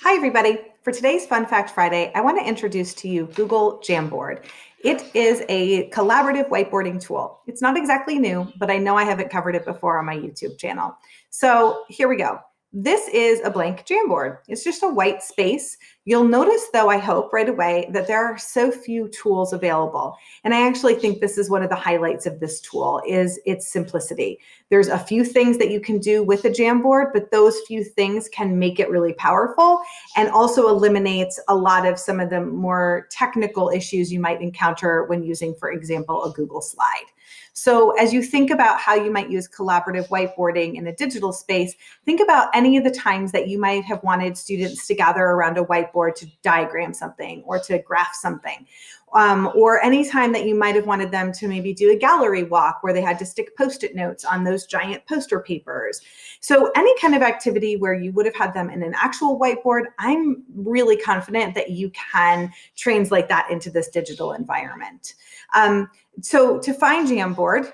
Hi, everybody. For today's Fun Fact Friday, I want to introduce to you Google Jamboard. It is a collaborative whiteboarding tool. It's not exactly new, but I know I haven't covered it before on my YouTube channel. So here we go. This is a blank Jamboard. It's just a white space. You'll notice, though, I hope right away, that there are so few tools available. And I actually think this is one of the highlights of this tool is its simplicity. There's a few things that you can do with a Jamboard, but those few things can make it really powerful and also eliminates a lot of some of the more technical issues you might encounter when using, for example, a Google slide. So as you think about how you might use collaborative whiteboarding in a digital space, think about any of the times that you might have wanted students to gather around a whiteboard to diagram something or to graph something. Or any time that you might have wanted them to maybe do a gallery walk where they had to stick Post-it notes on those giant poster papers. So any kind of activity where you would have had them in an actual whiteboard, I'm really confident that you can translate that into this digital environment. So to find Jamboard,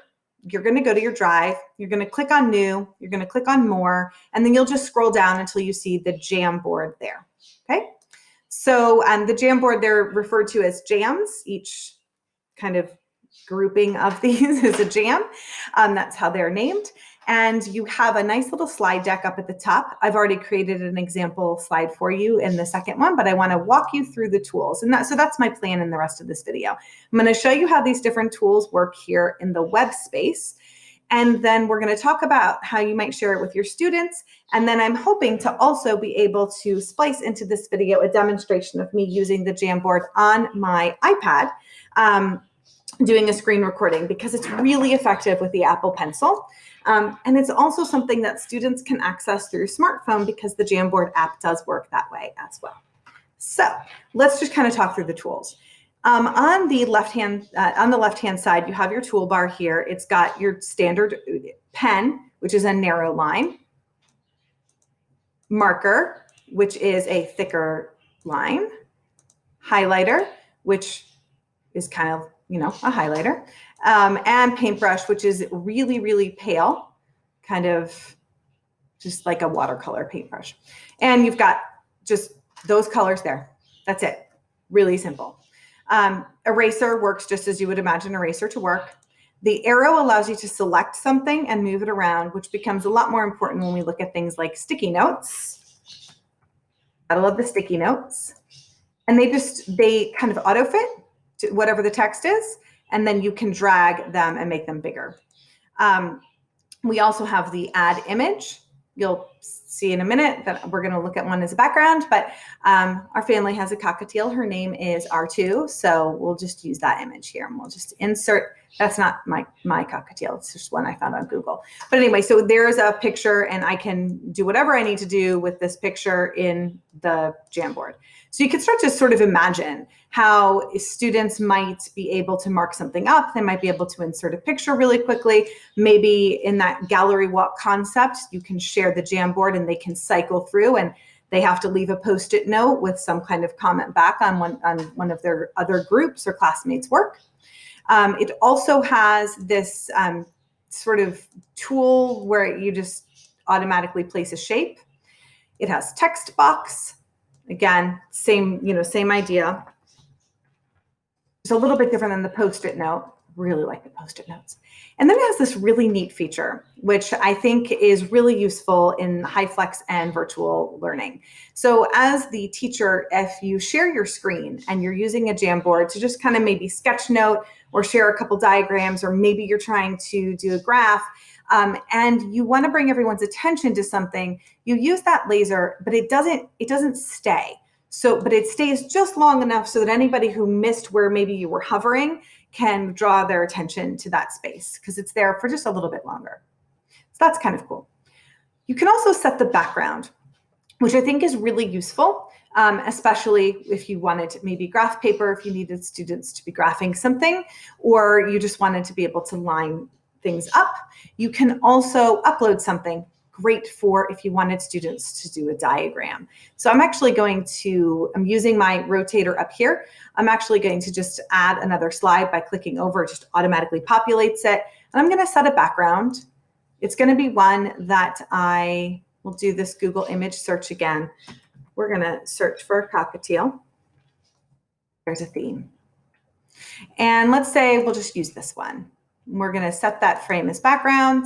you're going to go to your drive, you're going to click on new, you're going to click on more, and then you'll just scroll down until you see the Jamboard there. Okay. So the Jamboard, they're referred to as jams. Each kind of grouping of these is a jam. That's how they're named. And you have a nice little slide deck up at the top. I've already created an example slide for you in the second one, but I want to walk you through the tools. And so that's my plan in the rest of this video. I'm going to show you how these different tools work here in the web space. And then we're going to talk about how you might share it with your students. And then I'm hoping to also be able to splice into this video a demonstration of me using the Jamboard on my iPad, doing a screen recording, because it's really effective with the Apple Pencil. And it's also something that students can access through smartphone because the Jamboard app does work that way as well. So let's just kind of talk through the tools. On the left-hand side, you have your toolbar here. It's got your standard pen, which is a narrow line, marker, which is a thicker line, highlighter, which is kind of, a highlighter, and paintbrush, which is really, really pale, kind of just like a watercolor paintbrush. And you've got just those colors there. That's it. Really simple. Eraser works just as you would imagine eraser to work. The arrow allows you to select something and move it around, which becomes a lot more important when we look at things like sticky notes. I love the sticky notes. And they kind of auto-fit to whatever the text is, and then you can drag them and make them bigger. We also have the add image. You'll see in a minute that we're going to look at one as a background, but our family has a cockatiel. Her name is R2, so we'll just use that image here, and we'll just insert. That's not my cockatiel. It's just one I found on Google. But anyway, so there's a picture, and I can do whatever I need to do with this picture in the Jamboard. So you can start to sort of imagine how students might be able to mark something up. They might be able to insert a picture really quickly. Maybe in that gallery walk concept, you can share the Jamboard and they can cycle through, and they have to leave a Post-it note with some kind of comment back on one of their other groups or classmates' work. It also has this sort of tool where you just automatically place a shape. It has text box. Again, same idea. It's a little bit different than the Post-it note. Really like the Post-it notes. And then it has this really neat feature, which I think is really useful in HyFlex and virtual learning. So as the teacher, if you share your screen and you're using a Jamboard to just kind of maybe sketch note or share a couple diagrams, or maybe you're trying to do a graph, and you want to bring everyone's attention to something, you use that laser, but it doesn't stay. But it stays just long enough so that anybody who missed where maybe you were hovering can draw their attention to that space because it's there for just a little bit longer. So that's kind of cool. You can also set the background, which I think is really useful, especially if you wanted to maybe graph paper, if you needed students to be graphing something, or you just wanted to be able to line things up. You can also upload something. Great for if you wanted students to do a diagram. So I'm using my rotator up here. I'm actually going to just add another slide by clicking over. It just automatically populates it. And I'm going to set a background. It's going to be one that I will do this Google image search again. we're going to search for a cockatiel. There's a theme. And let's say we'll just use this one. We're going to set that frame as background.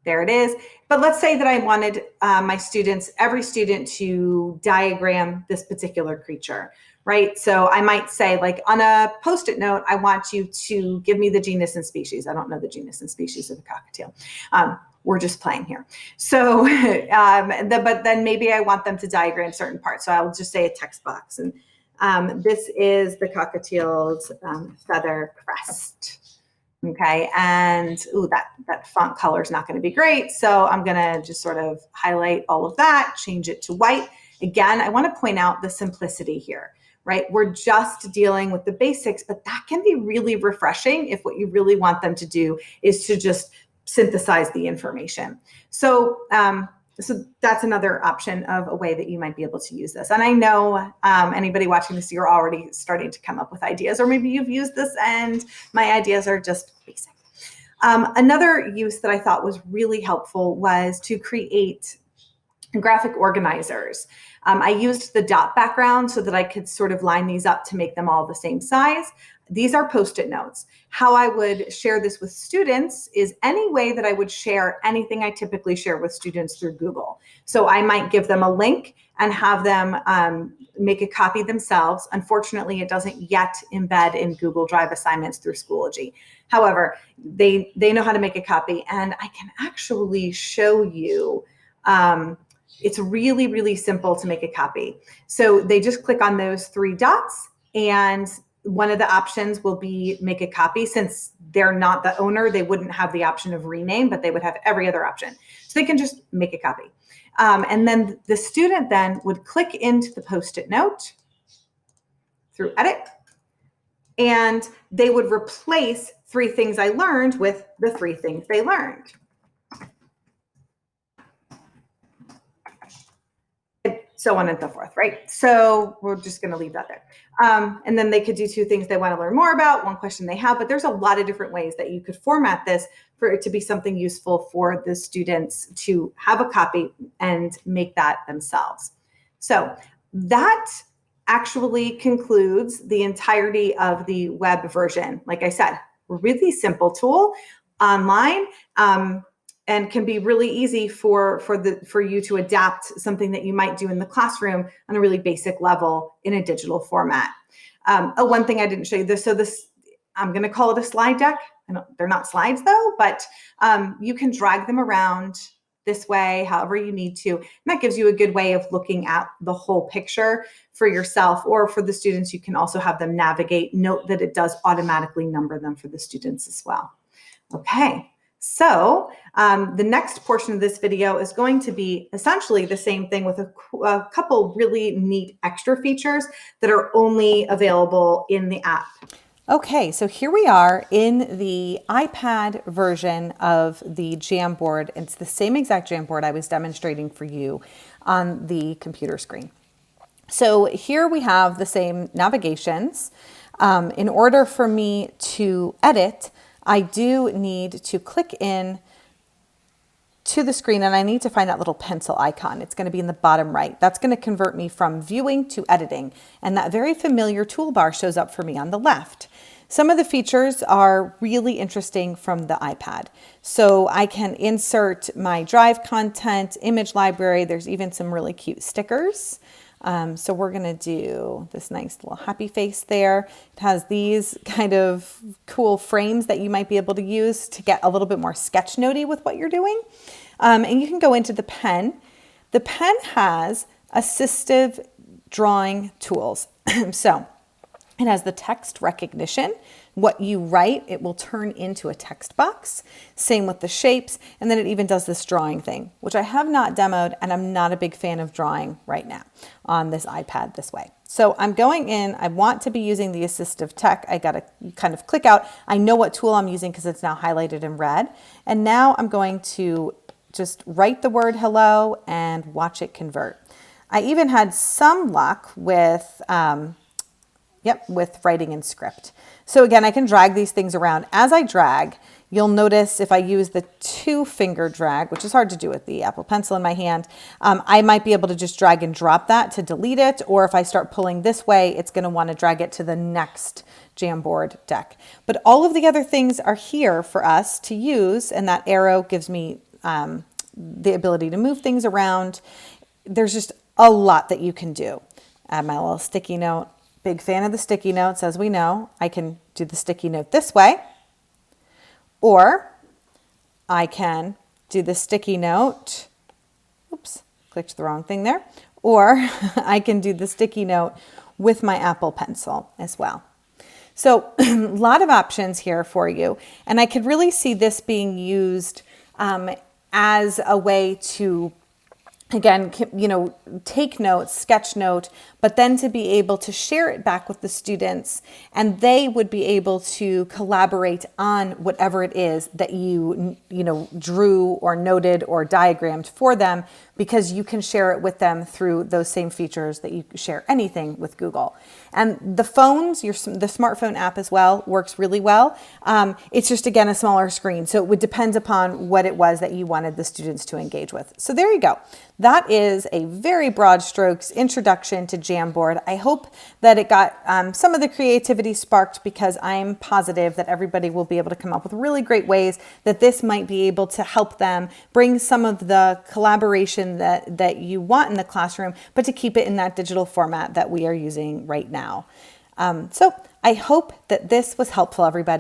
There it is. But let's say that I wanted my students, every student, to diagram this particular creature, right? So I might say, like, on a Post-it note, I want you to give me the genus and species. I don't know the genus and species of the cockatiel. We're just playing here. So, but then maybe I want them to diagram certain parts. So I'll just say a text box. And this is the cockatiel's feather crest. Okay, and ooh, that font color is not going to be great. So I'm going to just sort of highlight all of that, change it to white. Again, I want to point out the simplicity here, right? We're just dealing with the basics, but that can be really refreshing if what you really want them to do is to just synthesize the information. So, so that's another option of a way that you might be able to use this. And I know anybody watching this, you're already starting to come up with ideas, or maybe you've used this and my ideas are just basic. Another use that I thought was really helpful was to create graphic organizers. I used the dot background so that I could sort of line these up to make them all the same size. These are Post-it notes. How I would share this with students is any way that I would share anything I typically share with students through Google. So I might give them a link and have them make a copy themselves. Unfortunately, it doesn't yet embed in Google Drive assignments through Schoology. However, they know how to make a copy, and I can actually show you. It's really, really simple to make a copy. So they just click on those three dots, and one of the options will be make a copy. Since they're not the owner, they wouldn't have the option of rename, but they would have every other option. So they can just make a copy. And then the student then would click into the Post-it note through Edit, and they would replace 3 things I learned with the 3 things they learned. So on and so forth, right? So we're just going to leave that there. And then they could do 2 things they want to learn more about, 1 question they have, but there's a lot of different ways that you could format this for it to be something useful for the students to have a copy and make that themselves. So that actually concludes the entirety of the web version. Like I said, really simple tool online. And can be really easy for you to adapt something that you might do in the classroom on a really basic level in a digital format. One thing I didn't show you this, I'm going to call it a slide deck. They're not slides though, but you can drag them around this way, however you need to. And that gives you a good way of looking at the whole picture for yourself, or for the students, you can also have them navigate. Note that it does automatically number them for the students as well. Okay. So the next portion of this video is going to be essentially the same thing with a couple really neat extra features that are only available in the app. Okay, so here we are in the iPad version of the Jamboard. It's the same exact Jamboard I was demonstrating for you on the computer screen. So here we have the same navigations. In order for me to edit, I do need to click in to the screen, and I need to find that little pencil icon. It's going to be in the bottom right. That's going to convert me from viewing to editing, and that very familiar toolbar shows up for me on the left. Some of the features are really interesting from the iPad. So I can insert my Drive content, image library. There's even some really cute stickers. So we're going to do this nice little happy face there. It has these kind of cool frames that you might be able to use to get a little bit more sketch notey with what you're doing. And you can go into the pen. The pen has assistive drawing tools. So it has the text recognition. What you write, it will turn into a text box. Same with the shapes. And then it even does this drawing thing, which I have not demoed, and I'm not a big fan of drawing right now on this iPad this way. So I'm going in, I want to be using the assistive tech. I got to kind of click out. I know what tool I'm using because it's now highlighted in red. And now I'm going to just write the word hello and watch it convert. I even had some luck with with writing in script. So again, I can drag these things around. As I drag, You'll notice if I use the 2-finger drag, which is hard to do with the Apple Pencil in my hand, I might be able to just drag and drop that to delete it. Or if I start pulling this way, it's going to want to drag it to the next Jamboard deck. But all of the other things are here for us to use, and that arrow gives me the ability to move things around. There's just a lot that you can do. Add my little sticky note. Big fan of the sticky notes, as we know. I can do the sticky note this way, or I can do the sticky note, oops, clicked the wrong thing there, or I can do the sticky note with my Apple Pencil as well. So a lot of options here for you. And I could really see this being used as a way to, again, take notes, sketch note, but then to be able to share it back with the students, and they would be able to collaborate on whatever it is that you drew or noted or diagrammed for them, because you can share it with them through those same features that you share anything with Google. And the phones, the smartphone app as well, works really well. It's just, again, a smaller screen. So it would depend upon what it was that you wanted the students to engage with. So there you go. That is a very broad strokes introduction to Jamboard. I hope that it got some of the creativity sparked, because I'm positive that everybody will be able to come up with really great ways that this might be able to help them bring some of the collaboration that you want in the classroom, but to keep it in that digital format that we are using right now. So I hope that this was helpful, everybody.